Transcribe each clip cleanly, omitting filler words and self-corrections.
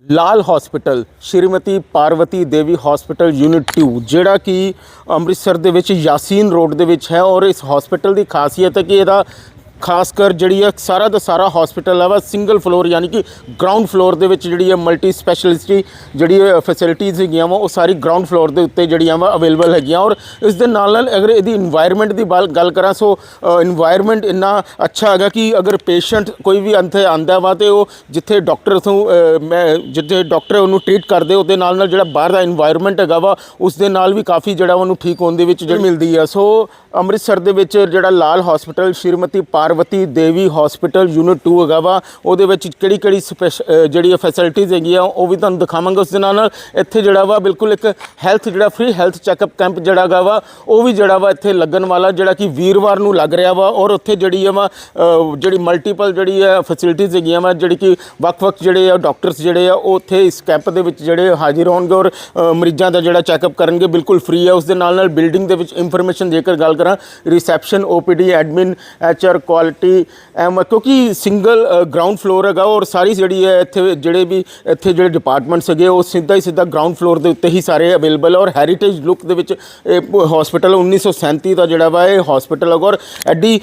ਲਾਲ hospital Shrimati Parvati ਦੇਵੀ hospital unit 2 ਜਿਹੜਾ ਕਿ ਅੰਮ੍ਰਿਤਸਰ ਦੇ ਵਿੱਚ ਯਾਸੀਨ ਰੋਡ ਦੇ ਵਿੱਚ ਹੈ ਔਰ ਇਸ ਹਸਪੀਟਲ ਦੀ ਖਾਸੀਅਤ ਹੈ ਕਿ ਇਹਦਾ ਖਾਸ ਕਰ ਜਿਹੜੀ ਹੈ ਸਾਰਾ ਦਾ ਸਾਰਾ ਹਸਪੀਟਲ ਹੈ ਵਾ ਸਿੰਗਲ ਫਲੋਰ ਯਾਨੀ ਕਿ ਗਰਾਊਂਡ ਫਲੋਰ ਦੇ ਵਿੱਚ ਜਿਹੜੀ ਹੈ ਮਲਟੀ ਸਪੈਸ਼ਲਿਸਟੀ ਜਿਹੜੀ ਫੈਸਿਲਿਟੀਜ਼ ਹੈਗੀਆਂ ਵਾ ਉਹ ਸਾਰੀ ਗਰਾਊਂਡ ਫਲੋਰ ਦੇ ਉੱਤੇ ਜਿਹੜੀਆਂ ਵਾ ਅਵੇਲੇਬਲ ਹੈਗੀਆਂ ਔਰ ਇਸ ਦੇ ਨਾਲ ਨਾਲ ਅਗਰ ਇਹਦੀ ਇਨਵਾਇਰਨਮੈਂਟ ਦੀ ਗੱਲ ਕਰਾਂ ਸੋ ਇਨਵਾਇਰਨਮੈਂਟ ਇੰਨਾ ਅੱਛਾ ਹੈਗਾ ਕਿ ਅਗਰ ਪੇਸ਼ੈਂਟ ਕੋਈ ਵੀ ਇੱਥੇ ਆਂਦਾ ਵਾ ਤੇ ਉਹ ਜਿੱਥੇ ਡਾਕਟਰ ਜਿੱਥੇ ਡਾਕਟਰ ਉਹਨੂੰ ਟ੍ਰੀਟ ਕਰਦੇ ਉਹਦੇ ਨਾਲ ਨਾਲ ਜਿਹੜਾ ਬਾਹਰ ਦਾ ਇਨਵਾਇਰਨਮੈਂਟ ਹੈਗਾ ਵਾ ਉਸ ਦੇ ਨਾਲ ਵੀ ਕਾਫੀ ਜਿਹੜਾ ਉਹਨੂੰ ਠੀਕ ਹੋਣ ਦੇ ਵਿੱਚ ਜਿਹੜੀ ਮਿਲਦੀ ਆ। ਸੋ ਅੰਮ੍ਰਿਤਸਰ ਦੇ ਵਿੱਚ ਜਿਹੜਾ ਲਾਲ ਹਸਪੀਟਲ ਸ਼੍ਰੀਮਤੀ ਪਾਰਵਤੀ ਦੇਵੀ ਹਸਪੀਟਲ ਯੂਨਿਟ 2 ਹੈਗਾ ਵਾ ਉਹਦੇ ਵਿੱਚ ਕਿਹੜੀ ਜਿਹੜੀ ਫੈਸਿਲਿਟੀਜ਼ ਹੈਗੀਆਂ ਉਹ ਵੀ ਤੁਹਾਨੂੰ ਦਿਖਾਵਾਂਗੇ। ਉਸ ਦੇ ਨਾਲ ਇੱਥੇ ਜਿਹੜਾ ਵਾ ਬਿਲਕੁਲ ਇੱਕ ਹੈਲਥ ਜਿਹੜਾ ਫ੍ਰੀ ਹੈਲਥ ਚੈੱਕਅਪ ਕੈਂਪ ਜਿਹੜਾ ਹੈਗਾ ਵਾ ਉਹ ਵੀ ਜਿਹੜਾ ਵਾ ਇੱਥੇ ਲੱਗਣ ਵਾਲਾ ਜਿਹੜਾ ਕਿ ਵੀਰਵਾਰ ਨੂੰ ਲੱਗ ਰਿਹਾ ਵਾ ਔਰ ਉੱਥੇ ਜਿਹੜੀ ਵਾ ਜਿਹੜੀ ਮਲਟੀਪਲ ਜਿਹੜੀ ਹੈ ਫੈਸਿਲਿਟੀਜ਼ ਹੈਗੀਆਂ ਵਾ ਜਿਹੜੀ ਕਿ ਵੱਖ-ਵੱਖ ਜਿਹੜੇ ਆ ਡਾਕਟਰਸ ਜਿਹੜੇ ਆ ਉਹ ਉੱਥੇ ਇਸ ਕੈਂਪ ਦੇ ਵਿੱਚ ਜਿਹੜੇ ਹਾਜ਼ਰ ਹੋਣਗੇ ਔਰ ਮਰੀਜ਼ਾਂ ਦਾ ਜਿਹੜਾ ਚੈੱਕਅਪ ਕਰਨਗੇ ਬਿਲਕੁਲ ਫ੍ਰੀ ਹੈ। ਉਸ ਦੇ ਨਾਲ ਨਾਲ ਬਿਲਡਿੰਗ ਦੇ ਵਿੱਚ ਇੰਫੋਰਮੇਸ਼ਨ ਜੇਕਰ ਗੱਲ ਕਰਾਂ reception OPD admin HR quality ਕਿਉਂਕਿ ਸਿੰਗਲ ਗਰਾਊਂਡ ਫਲੋਰ ਹੈਗਾ ਔਰ ਸਾਰੀ ਜਿਹੜੀ ਹੈ ਇੱਥੇ ਜਿਹੜੇ ਡਿਪਾਰਟਮੈਂਟਸ ਹੈਗੇ ਉਹ ਸਿੱਧਾ ਗਰਾਊਂਡ ਫਲੋਰ ਦੇ ਉੱਤੇ ਹੀ ਸਾਰੇ ਅਵੇਲੇਬਲ ਔਰ ਹੈਰੀਟੇਜ ਲੁੱਕ ਦੇ ਵਿੱਚ ਇਹ ਹਸਪੀਟਲ 1937 ਦਾ ਜਿਹੜਾ ਵਾ ਇਹ ਹਸਪੀਟਲ ਹੈਗਾ ਔਰ ਐਡੀ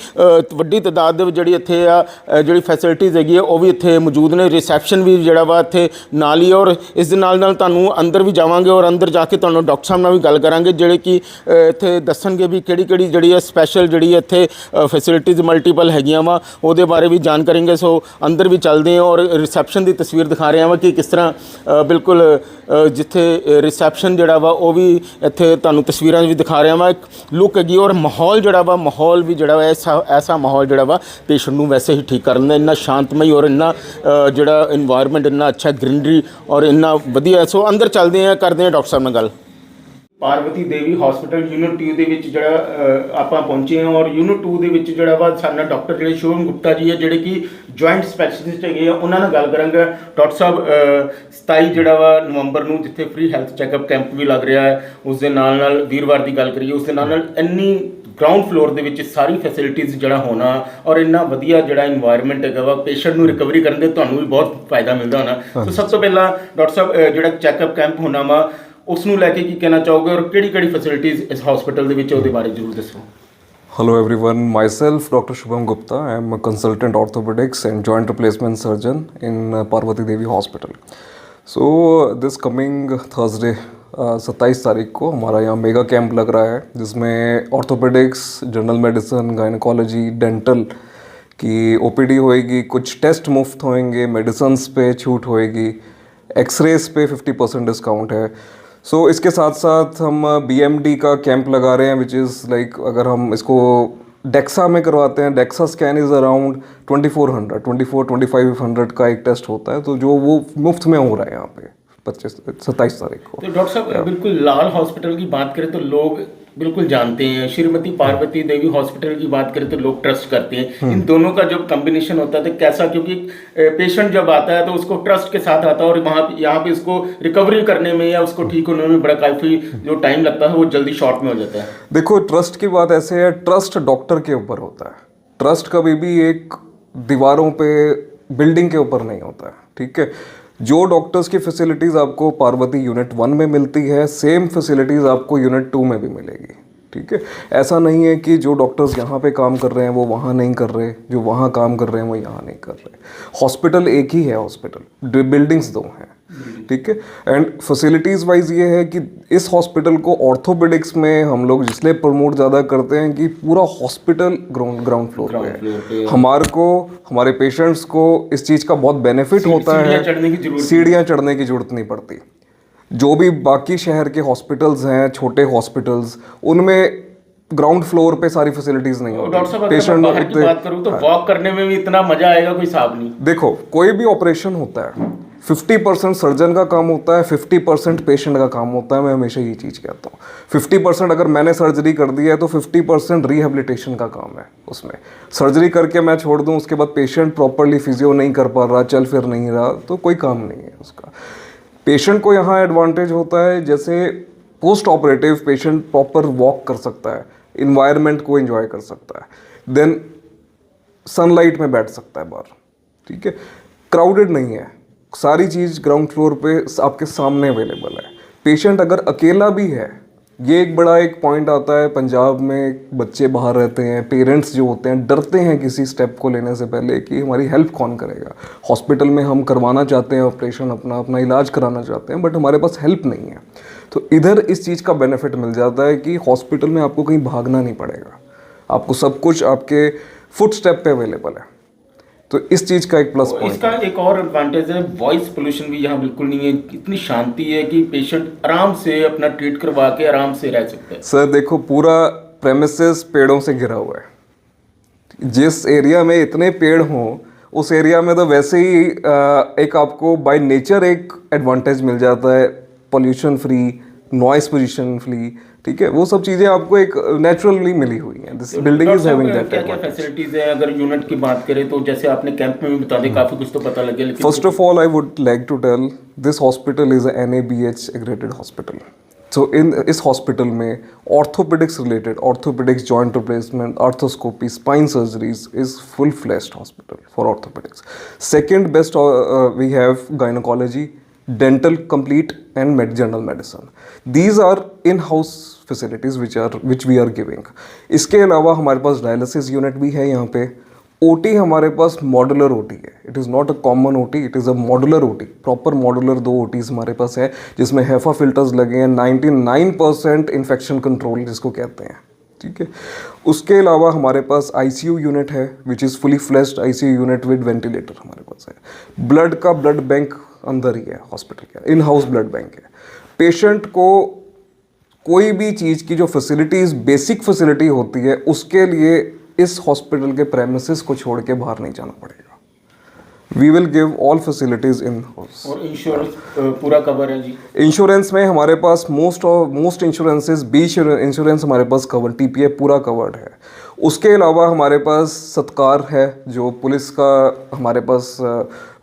ਵੱਡੀ ਤਾਦਾਦ ਦੇ ਵਿੱਚ ਜਿਹੜੀ ਇੱਥੇ ਆ ਜਿਹੜੀ ਫੈਸਿਲਿਟੀਜ਼ ਹੈਗੀ ਆ ਉਹ ਵੀ ਇੱਥੇ ਮੌਜੂਦ ਨੇ। ਰਿਸੈਪਸ਼ਨ ਵੀ ਜਿਹੜਾ ਵਾ ਇੱਥੇ ਨਾਲ ਹੀ ਔਰ ਇਸ ਦੇ ਨਾਲ ਨਾਲ ਤੁਹਾਨੂੰ ਅੰਦਰ ਵੀ ਜਾਵਾਂਗੇ ਔਰ ਅੰਦਰ ਜਾ ਕੇ ਤੁਹਾਨੂੰ ਡਾਕਟਰ ਸਾਹਿਬ ਨਾਲ ਵੀ ਗੱਲ ਕਰਾਂਗੇ ਜਿਹੜੇ ਕਿ ਇੱਥੇ ਦੱਸਣਗੇ ਵੀ ਕਿਹੜੀ ਜਿਹੜੀ ਹੈ ਸਪੈਸ਼ਲ ਜਿਹੜੀ ਇੱਥੇ ਫੈਸਿਲਿਟੀਜ਼ ਮਲਟੀਪਲ ਹੈਗੀਆਂ ਵਾ ਉਹਦੇ ਬਾਰੇ ਵੀ ਜਾਣ ਕਰਾਂਗੇ। ਸੋ ਅੰਦਰ ਵੀ ਚੱਲਦੇ ਹਾਂ ਔਰ ਰਿਸੈਪਸ਼ਨ ਦੀ ਤਸਵੀਰ ਦਿਖਾ ਰਹੇ ਹਾਂ ਕਿ ਕਿਸ ਤਰ੍ਹਾਂ ਬਿਲਕੁਲ ਜਿੱਥੇ ਰਿਸੈਪਸ਼ਨ ਜਿਹੜਾ ਵਾ ਉਹ ਵੀ ਇੱਥੇ ਤੁਹਾਨੂੰ ਤਸਵੀਰਾਂ ਵੀ ਦਿਖਾ ਰਿਹਾ ਵਾ ਇੱਕ ਲੁੱਕ ਹੈਗੀ ਔਰ ਮਾਹੌਲ ਵੀ ਜਿਹੜਾ ਵਾ ਐਸਾ ਮਾਹੌਲ ਜਿਹੜਾ ਵਾ ਪੇਸ਼ੈਂਟ ਨੂੰ ਵੈਸੇ ਹੀ ਠੀਕ ਕਰ ਦਿੰਦਾ। ਇੰਨਾ ਸ਼ਾਂਤਮਈ ਔਰ ਇੰਨਾ ਜਿਹੜਾ ਇਨਵਾਇਰਨਮੈਂਟ ਇੰਨਾ ਅੱਛਾ ਗ੍ਰੀਨਰੀ ਔਰ ਇੰਨਾ ਵਧੀਆ। ਸੋ ਅੰਦਰ ਚੱਲਦੇ ਹਾਂ ਕਰਦੇ ਹਾਂ ਡਾਕਟਰ ਸਾਹਿਬ ਨਾਲ ਗੱਲ। ਪਾਰਵਤੀ ਦੇਵੀ ਹਸਪੀਟਲ ਯੂਨਿਟ 2 ਦੇ ਵਿੱਚ ਜਿਹੜਾ ਆਪਾਂ ਪਹੁੰਚੇ ਹਾਂ ਔਰ ਯੂਨਿਟ 2 ਦੇ ਵਿੱਚ ਜਿਹੜਾ ਵਾ ਸਾਡਾ ਡਾਕਟਰ ਜਿਹੜੇ ਸ਼ੁਭਮ ਗੁਪਤਾ ਜੀ ਹੈ ਜਿਹੜੇ ਕਿ ਜੁਆਇੰਟ ਸਪੈਸ਼ਲਿਸਟ ਹੈਗੇ ਆ ਉਹਨਾਂ ਨਾਲ ਗੱਲ ਕਰਾਂਗੇ। ਡਾਕਟਰ ਸਾਹਿਬ 27 ਜਿਹੜਾ ਵਾ ਨਵੰਬਰ ਨੂੰ ਜਿੱਥੇ ਫ੍ਰੀ ਹੈਲਥ ਚੈੱਕਅਪ ਕੈਂਪ ਵੀ ਲੱਗ ਰਿਹਾ ਹੈ ਉਸ ਦੇ ਨਾਲ ਨਾਲ ਵੀਰਵਾਰ ਦੀ ਗੱਲ ਕਰੀਏ ਉਸ ਦੇ ਨਾਲ ਨਾਲ ਇੰਨੀ ਗਰਾਊਂਡ ਫਲੋਰ ਦੇ ਵਿੱਚ ਸਾਰੀ ਫੈਸਿਲਿਟੀਜ਼ ਜਿਹੜਾ ਹੋਣਾ ਔਰ ਇੰਨਾ ਵਧੀਆ ਜਿਹੜਾ ਇਨਵਾਇਰਨਮੈਂਟ ਹੈਗਾ ਵਾ ਪੇਸ਼ੈਂਟ ਨੂੰ ਰਿਕਵਰੀ ਕਰਨ ਦੇ ਤੁਹਾਨੂੰ ਵੀ ਬਹੁਤ ਫਾਇਦਾ ਮਿਲਦਾ ਹੋਣਾ। ਸੋ ਸਭ ਤੋਂ ਪਹਿਲਾਂ ਡਾਕਟਰ ਸਾਹਿਬ ਜਿਹੜਾ ਚੈੱਕਅਪ ਕੈਂਪ ਹੋਣਾ ਵਾ ਉਸ ਨੂੰ ਲੈ ਕੇ ਕੀ ਕਹਿਣਾ ਚਾਹੋਗੇ ਔਰ ਕਿਹੜੀ ਫੈਸਿਲਿਟੀਜ਼ ਇਸ ਹਸਪੀਟਲ ਦੇ ਵਿੱਚ ਉਹਦੇ ਬਾਰੇ ਜ਼ਰੂਰ ਦੱਸੋ। Hello everyone, myself Dr. Shubham Gupta. I am a consultant orthopedics and joint replacement surgeon in Parvati Devi Hospital. So this coming Thursday 27 तारीख को हमारा यहाँ मेगा कैंप लग रहा है जिसमें orthopaedics, general medicine, gynaecology, dental की OPD होएगी, कुछ टेस्ट मुफ्त होंगे, मेडिसिन्स पे छूट होएगी, एक्सरेज पे 50% डिस्काउंट है। सो इसके साथ साथ हम BMD का कैंप लगा रहे हैं विच इज़ लाइक अगर हम इसको डेक्सा में करवाते हैं, डेक्सा स्कैन इज़ अराउंड 2400 का एक टेस्ट होता है तो जो वो मुफ्त में हो रहा है यहाँ पे 27 तारीख को। तो डॉक्टर साहब बिल्कुल लाल हॉस्पिटल की बात करें तो लोग बिल्कुल जानते हैं, श्रीमती पार्वती देवी हॉस्पिटल की बात करें तो लोग ट्रस्ट करते हैं। इन दोनों का जब कॉम्बिनेशन होता है तो कैसा, क्योंकि पेशेंट जब आता है तो उसको ट्रस्ट के साथ आता है और यहाँ पे इसको रिकवरी करने में या उसको ठीक होने में बड़ा काफ़ी जो टाइम लगता है वो जल्दी शॉर्ट में हो जाता है। देखो ट्रस्ट की बात ऐसे है, ट्रस्ट डॉक्टर के ऊपर होता है, ट्रस्ट कभी भी एक दीवारों पे बिल्डिंग के ऊपर नहीं होता है, ठीक है। जो डॉक्टर्स की फैसिलिटीज़ आपको पार्वती यूनिट 1 में मिलती है सेम फैसिलिटीज़ आपको यूनिट 2 में भी मिलेगी, ठीक है। ऐसा नहीं है कि जो डॉक्टर्स यहाँ पे काम कर रहे हैं वो वहाँ नहीं कर रहे, जो वहाँ काम कर रहे हैं वो यहाँ नहीं कर रहे। हॉस्पिटल एक ही है, हॉस्पिटल बिल्डिंग्स दो हैं, ठीक है। एंड फैसिलिटीज़ वाइज ये है कि इस हॉस्पिटल को ऑर्थोपेडिक्स में हम लोग इसलिए प्रमोट ज़्यादा करते हैं कि पूरा हॉस्पिटल ग्राउंड फ्लोर पे है। हमारे पेशेंट्स को इस चीज़ का बहुत बेनिफिट होता है, सीढ़ियाँ चढ़ने की जरूरत नहीं पड़ती। जो भी बाकी शहर के हॉस्पिटल्स हैं, छोटे हॉस्पिटल्स, उनमें ग्राउंड फ्लोर पे सारी फैसिलिटीज नहीं होती। डॉक्टर साहब पेशेंट बाहर की बात करूं तो वॉक करने में भी इतना मजा आएगा कोई हिसाब नहीं। देखो कोई भी ऑपरेशन होता है 50% सर्जन का काम होता है, 50% पेशेंट का काम होता है। मैं हमेशा ये चीज़ कहता हूँ 50% अगर मैंने सर्जरी कर दी है तो 50% रिहेबिलिटेशन का काम है। उसमें सर्जरी करके मैं छोड़ दूँ उसके बाद पेशेंट प्रॉपरली फिजियो नहीं कर पा रहा, चल फिर नहीं रहा, तो कोई काम नहीं है उसका। पेशेंट को यहाँ एडवांटेज होता है जैसे post operative patient proper walk कर सकता है, इन्वायरमेंट को एंजॉय कर सकता है, देन सनलाइट में बैठ सकता है बाहर, ठीक है। क्राउडेड नहीं है, सारी चीज़ ग्राउंड फ्लोर पे आपके सामने अवेलेबल है। पेशेंट अगर अकेला भी है, ये एक बड़ा एक पॉइंट आता है। पंजाब में बच्चे बाहर रहते हैं, पेरेंट्स जो होते हैं डरते हैं किसी स्टेप को लेने से पहले कि हमारी हेल्प कौन करेगा। हॉस्पिटल में हम करवाना चाहते हैं ऑपरेशन, अपना इलाज कराना चाहते हैं, बट हमारे पास हेल्प नहीं है। तो इधर इस चीज़ का बेनिफिट मिल जाता है कि हॉस्पिटल में आपको कहीं भागना नहीं पड़ेगा, आपको सब कुछ आपके फुट स्टेप पे अवेलेबल है। तो इस चीज़ का एक प्लस पॉइंट इसका एक और एडवांटेज है, वॉइस पोल्यूशन भी यहाँ बिल्कुल नहीं है। इतनी शांति है कि पेशेंट आराम से अपना ट्रीट करवा के आराम से रह सकता है। सर देखो, पूरा प्रेमिसेस पेड़ों से घिरा हुआ है। जिस एरिया में इतने पेड़ हों उस एरिया में तो वैसे ही एक आपको बाय नेचर एक एडवांटेज मिल जाता है, pollution free, noise pollution free. ठीक है, वो सब चीज़ें आपको एक नेचुरली मिली हुई हैं। This building is having that. क्या फैसिलिटीज है अगर यूनिट की बात करें तो? जैसे आपने कैंप में भी बता दें, काफ़ी कुछ तो पता लगे, लेकिन first of all I would like to tell this hospital is NABH accredited hospital. So इस हॉस्पिटल में orthopaedics related, orthopaedics, joint replacement, arthroscopy, spine surgeries is full fledged hospital for orthopaedics. Second best we have gynaecology, dental complete and general medicine. These are in-house facilities which we are giving. इसके अलावा हमारे पास dialysis unit भी है यहाँ पे। OT हमारे पास modular OT है। It is not a common OT, it is a modular OT। Proper modular 2 OTs हमारे पास है जिसमें HEPA फिल्टर्स लगे हैं। 99% इन्फेक्शन कंट्रोल जिसको कहते हैं। ठीक है, उसके अलावा हमारे पास ICU यूनिट है which is fully fleshed ICU unit with ventilator हमारे पास है। ब्लड का ब्लड बैंक अंदर ही है हॉस्पिटल के, इन हाउस ब्लड बैंक है। पेशेंट को कोई भी चीज़ की जो फैसिलिटीज़, बेसिक फैसिलिटी होती है, उसके लिए इस हॉस्पिटल के प्रेमिसेस को छोड़ के बाहर नहीं जाना पड़ेगा। We will give all facilities in house. और इंश्योरेंस पूरा कवर है जी? इंश्योरेंस में हमारे पास मोस्ट इंश्योरेंसेस, बी इंश्योरेंस हमारे पास कवर, TPA पूरा कवर्ड है। उसके अलावा हमारे पास सत्कार है, जो पुलिस का हमारे पास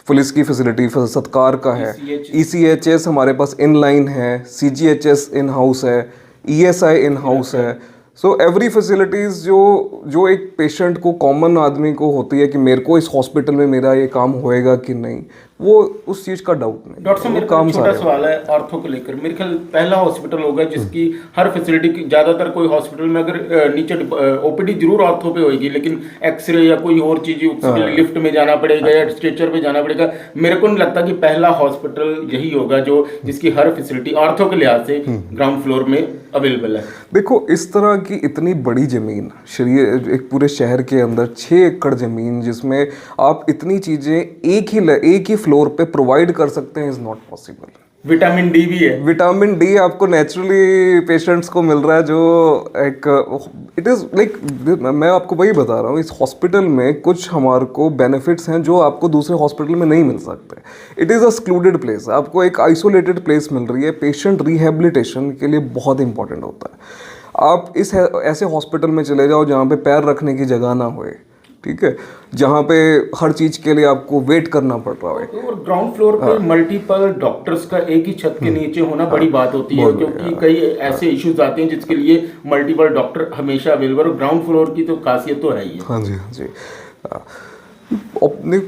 पुलिस की फैसिलिटी सत्कार का है। ECHS हमारे पास इनलाइन है, CGHS इन हाउस है, ESI इन हाउस है। सो एवरी फैसिलिटीज़ जो एक पेशेंट को, कॉमन आदमी को होती है कि मेरे को इस हॉस्पिटल में मेरा ये काम होएगा कि नहीं, वो उस चीज़ का डाउट नहीं। डॉक्टर साहब, मेरा छोटा सवाल है ऑर्थो को लेकर। मेरे ख्याल पहला हॉस्पिटल होगा जिसकी हर फैसिलिटी, ज़्यादातर कोई हॉस्पिटल में अगर नीचे OPD जरूर ऑर्थो पे होगी, लेकिन एक्सरे या कोई और चीज़ उसके लिए लिफ्ट में जाना पड़ेगा या स्ट्रेचर पे जाना पड़ेगा। मेरे को नहीं लगता कि पहला हॉस्पिटल यही होगा जो जिसकी हर फैसिलिटी ऑर्थो के लिहाज से ग्राउंड फ्लोर में अवेलेबल है। देखो, इस तरह की इतनी बड़ी ज़मीन, एक पूरे शहर के अंदर 6 एकड़ ज़मीन जिसमें आप इतनी चीज़ें एक ही फ्लोर पे प्रोवाइड कर सकते हैं, is not possible. Vitamin D भी है। विटामिन डी आपको नेचुरली पेशेंट्स को मिल रहा है, जो एक इट इज़ लाइक, मैं आपको वही बता रहा हूँ, इस हॉस्पिटल में कुछ हमारे को बेनिफिट्स हैं जो आपको दूसरे हॉस्पिटल में नहीं मिल सकते। It is a excluded place, आपको एक आइसोलेटेड प्लेस मिल रही है। पेशेंट रिहेबिलिटेशन के लिए बहुत इंपॉर्टेंट होता है। आप ऐसे हॉस्पिटल में चले जाओ जहाँ पे पैर रखने की जगह ना होए, ठीक है, जहाँ पे हर चीज़ के लिए आपको वेट करना पड़ रहा है। और ग्राउंड फ्लोर पे मल्टीपल डॉक्टर्स का एक ही छत के नीचे होना बड़ी बात होती है, क्योंकि कई ऐसे इश्यूज आते हैं जिसके लिए मल्टीपल डॉक्टर हमेशा अवेलेबल। ग्राउंड फ्लोर की तो खासियत तो है ही है। हाँ जी, हाँ जी।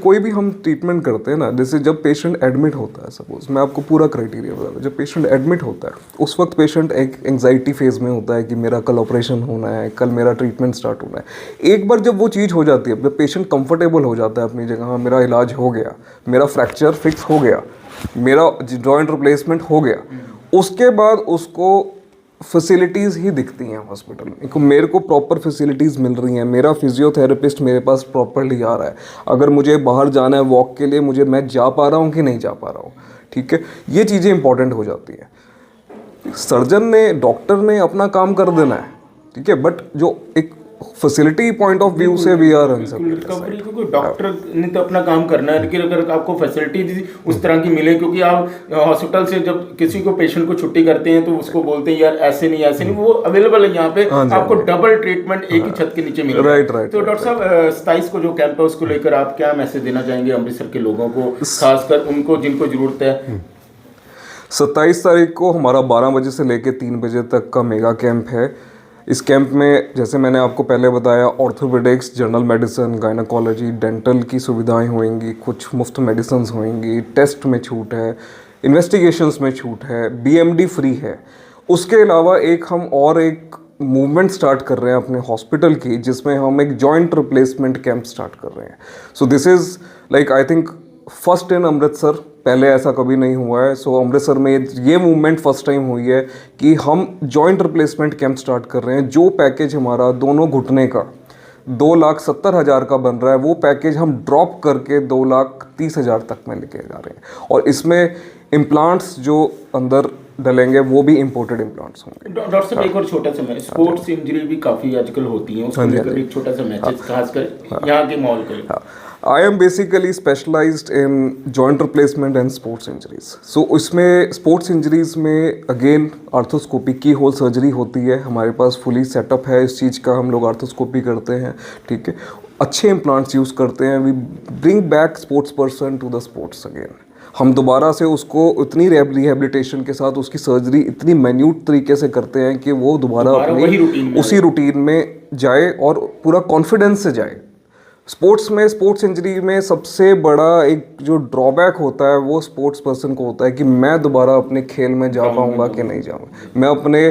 कोई भी हम ट्रीटमेंट करते हैं ना, जैसे जब पेशेंट एडमिट होता है, सपोज मैं आपको पूरा क्राइटेरिया बता दूँ, जब पेशेंट एडमिट होता है उस वक्त पेशेंट एक एंग्जाइटी फेज में होता है कि मेरा कल ऑपरेशन होना है, कल मेरा ट्रीटमेंट स्टार्ट होना है। एक बार जब वो चीज़ हो जाती है, जब पेशेंट कंफर्टेबल हो जाता है अपनी जगह, हाँ मेरा इलाज हो गया, मेरा फ्रैक्चर फिक्स हो गया, मेरा जॉइंट रिप्लेसमेंट हो गया, उसके बाद उसको फैसिलिटीज़ ही दिखती हैं हॉस्पिटल में। मेरे को प्रॉपर फैसिलिटीज़ मिल रही हैं, मेरा फिजियोथेरेपिस्ट मेरे पास प्रॉपरली आ रहा है, अगर मुझे बाहर जाना है वॉक के लिए, मैं जा पा रहा हूँ कि नहीं जा पा रहा हूँ, ठीक है, ये चीज़ें इंपॉर्टेंट हो जाती हैं। सर्जन ने, डॉक्टर ने अपना काम कर देना है, ठीक है, बट जो एक फैसिलिटी पॉइंट ऑफ व्यू से वी आर रिकवरी, क्योंकि डॉक्टर ने तो अपना काम करना है, लेकिन अगर आपको फैसिलिटी उस तरह की मिले, क्योंकि आप हॉस्पिटल से जब किसी को पेशेंट को छुट्टी करते हैं तो उसको बोलते हैं यार ऐसे नहीं, वो अवेलेबल है यहाँ पे, आपको डबल ट्रीटमेंट एक ही छत के नीचे मिले। राइट। तो डॉक्टर साहब, 27 को जो कैंप है उसको लेकर आप क्या मैसेज देना चाहेंगे अमृतसर के लोगों को, खासकर उनको जिनको जरूरत है? 27 तारीख को हमारा 12 बजे से लेकर 3 बजे तक का मेगा कैंप है। इस कैंप में जैसे मैंने आपको पहले बताया orthopaedics, general medicine, gynaecology, dental की सुविधाएं होंगी, कुछ मुफ्त मेडिसिन होंगी, टेस्ट में छूट है, इन्वेस्टिगेशंस में छूट है, बीएमडी फ्री है। उसके अलावा एक मूवमेंट स्टार्ट कर रहे हैं अपने हॉस्पिटल की, जिसमें हम एक जॉइंट रिप्लेसमेंट कैंप स्टार्ट कर रहे हैं। So this is like I think first in Amritsar, पहले ऐसा कभी नहीं हुआ है। सो अमृतसर में ये मूवमेंट फर्स्ट टाइम हुई है कि हम जॉइंट रिप्लेसमेंट कैंप स्टार्ट कर रहे हैं। जो पैकेज हमारा दोनों घुटने का 2,70,000 का बन रहा है, वो पैकेज हम ड्रॉप करके 2,30,000 तक में लेके जा रहे हैं। और इसमें इम्प्लांट्स जो अंदर डलेंगे वो भी इम्पोर्टेड इम्प्लांट्स होंगे। डॉक्टर साहब एक और छोटा सा मैं, स्पोर्ट्स इंजरी भी काफ़ी आजकल होती हैं, उसको लेकर एक छोटा सा मैसेज खासकर यहाँ के माहौल के लिए। I am basically specialised in joint replacement and sports injuries. So इसमें स्पोर्ट्स इंजरीज में again arthroscopy keyhole surgery होती है। हमारे पास फुली सेटअप है इस चीज़ का, हम लोग आर्थोस्कोपी करते हैं, ठीक है, अच्छे इम्प्लांट्स यूज़ करते हैं। We bring back sports person to the sports again. हम दोबारा से उसको उतनी रिहेबिलिटेशन के साथ उसकी सर्जरी इतनी मैन्यूट तरीके से करते हैं कि वो दोबारा अपनी उसी रूटीन में जाए और पूरा कॉन्फिडेंस से जाए। स्पोर्ट्स इंजरी में सबसे बड़ा एक जो ड्रॉबैक होता है वो स्पोर्ट्स पर्सन को होता है कि मैं दोबारा अपने खेल में जा पाऊंगा कि नहीं जाऊंगा, मैं अपने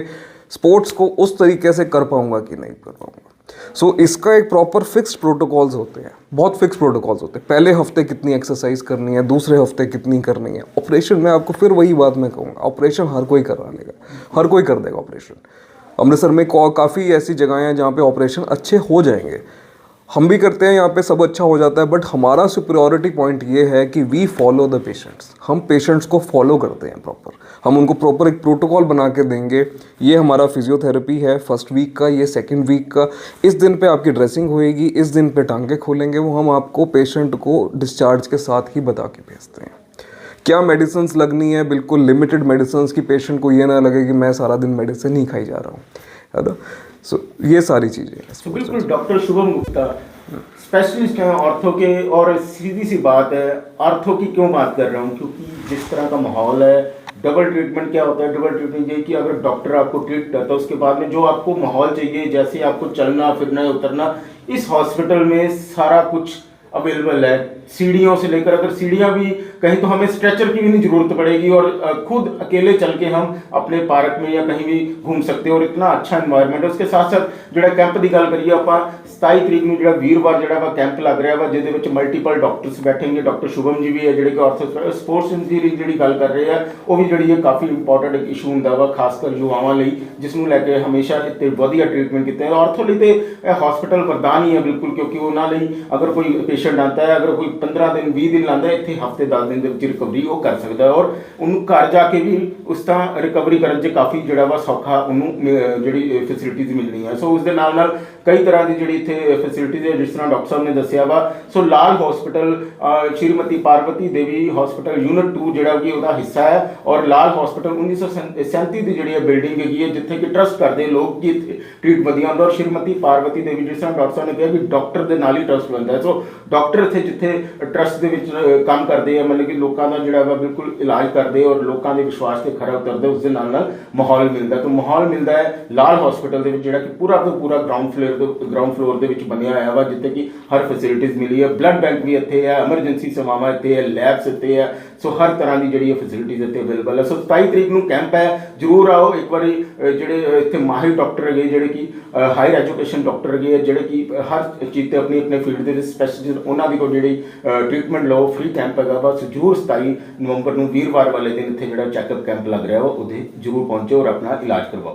स्पोर्ट्स को उस तरीके से कर पाऊंगा कि नहीं कर पाऊंगा। सो इसका एक प्रॉपर फिक्स्ड प्रोटोकॉल्स होते हैं, बहुत फिक्स प्रोटोकॉल्स होते हैं। पहले हफ्ते कितनी एक्सरसाइज करनी है, दूसरे हफ्ते कितनी करनी है। ऑपरेशन में आपको फिर वही बात मैं कहूँगा, ऑपरेशन हर कोई करवा लेगा, हर कोई कर देगा ऑपरेशन। अमृतसर में काफ़ी ऐसी जगहें हैं जहाँ पे ऑपरेशन अच्छे हो जाएंगे, हम भी करते हैं, यहाँ पे सब अच्छा हो जाता है। बट हमारा सुपीरियॉरिटी पॉइंट ये है कि वी फॉलो द पेशेंट्स, हम पेशेंट्स को फॉलो करते हैं प्रॉपर। हम उनको प्रॉपर एक प्रोटोकॉल बना के देंगे। ये हमारा फिजियोथेरेपी है फर्स्ट वीक का, ये सेकंड वीक का। इस दिन पे आपकी ड्रेसिंग होएगी, इस दिन पे टांगे खोलेंगे, वो हम आपको पेशेंट को डिस्चार्ज के साथ ही बता के भेजते हैं। क्या मेडिसिन लगनी है, बिल्कुल लिमिटेड मेडिसिन की, पेशेंट को ये ना लगे कि मैं सारा दिन मेडिसिन ही खाई जा रहा हूँ, है ना। सो ये सारी चीज़ें हैं। बिल्कुल। डॉक्टर शुभम गुप्ता स्पेशलिस्ट हैं ऑर्थो के, और सीधी सी बात है, आर्थो की क्यों बात कर रहा हूँ, क्योंकि जिस तरह का माहौल है, डबल ट्रीटमेंट क्या होता है, डबल ट्रीटमेंट ये कि अगर डॉक्टर आपको ट्रीट करता है उसके बाद में जो आपको माहौल चाहिए, जैसे आपको चलना फिरना उतरना, इस हॉस्पिटल में सारा कुछ अवेलेबल है। सीढ़ियों से लेकर, अगर सीढ़ियाँ भी कहीं तो हमें स्ट्रेचर की भी नहीं जरूरत पड़ेगी और खुद अकेले चल के हम अपने पार्क में या कहीं भी घूम सकते हैं, और इतना अच्छा एनवायरनमेंट है। उसके साथ साथ जो कैंप की गल करिए आप 27 तरीक में जो वीरवार जो कैंप लग रहा है, जिहदे मल्टीपल डॉक्टर्स बैठेंगे। डॉक्टर शुभम जी भी है जो ऑर्थो स्पोर्ट्स इंजरी जी गल कर रहे हैं, वो भी जी काफ़ी इंपॉर्टेंट एक इशू होंगे वा, खासकर युवाओं लिए, जिसनों लैके हमेशा इतने वधिया ट्रीटमेंट किए हैं। ऑर्थो लिए तो हॉस्पिटल वरदान ही है बिल्कुल, क्योंकि उन्होंने अगर कोई पेशेंट आता है, अगर कोई 15 दिन 20 दिन लाता है, इतने हफ्ते 10 दिन के रिकवरी वो कर सकता है, और उन्होंने घर जाके भी उस तरह रिकवरी करने काफ़ी जोड़ा वा सौखा उन्होंने जी फैसिलिटीज़ मिलनी है। सो उस दे नाल नाल कई तरह की जी इतने फैसिलिटीज़ है, जिस तरह डॉक्टर साहब ने दसिया वा। सो लाल हॉस्पिटल श्रीमती पार्वती देवी हॉस्पिटल यूनिट 2 जोड़ा कि वह हिस्सा है, और लाल हॉस्पिटल 1937 की जी बिल्डिंग है जिथे कि ट्रस्ट करते लोग कि ट्रीट वधिया होंगे, और श्रीमती पार्वती देवी जिस तरह डॉक्टर साहब ने कहा कि डॉक्टर के नाल ही ट्रस्ट बनता है। सो डॉक्टर इतने जिथे ट्रस्ट के काम करते हैं, मतलब कि लोगों का जोड़ा वा बिल्कुल इलाज करते और लोगों के विश्वास से खरा उतरते, उस माहौल मिलता है। तो माहौल मिलता है लाल हॉस्पिटल के जोड़ा कि पूरा तो पूरा ग्राउंड फ्लोर के बनया हुआ वा, जिथे कि हर फैसिलिटीज़ मिली है। ब्लड बैंक भी इतने है, एमरजेंसी सेवावां इतने है, लैब्स इतने है। सो हर तरह की जी फैसिलिटीज़ इतने अवेलेबल है। सो 27 तरीक को कैंप है, जरूर आओ एक बार। जोड़े इतने माहिर डॉक्टर है जोड़े कि हायर एजुकेशन डॉक्टर है जोड़े कि हर चीज़ अपनी अपने फील्ड के स्पैशलिस्ट, उन्होंने को जी ट्रीटमेंट लो, फ्री कैंप है। बस जरूर 27 नवंबर को वीरवार वाले दिन इतने जो चैकअप कैंप लग रहा है वो जरूर पहुँचो और अपना इलाज करवाओ।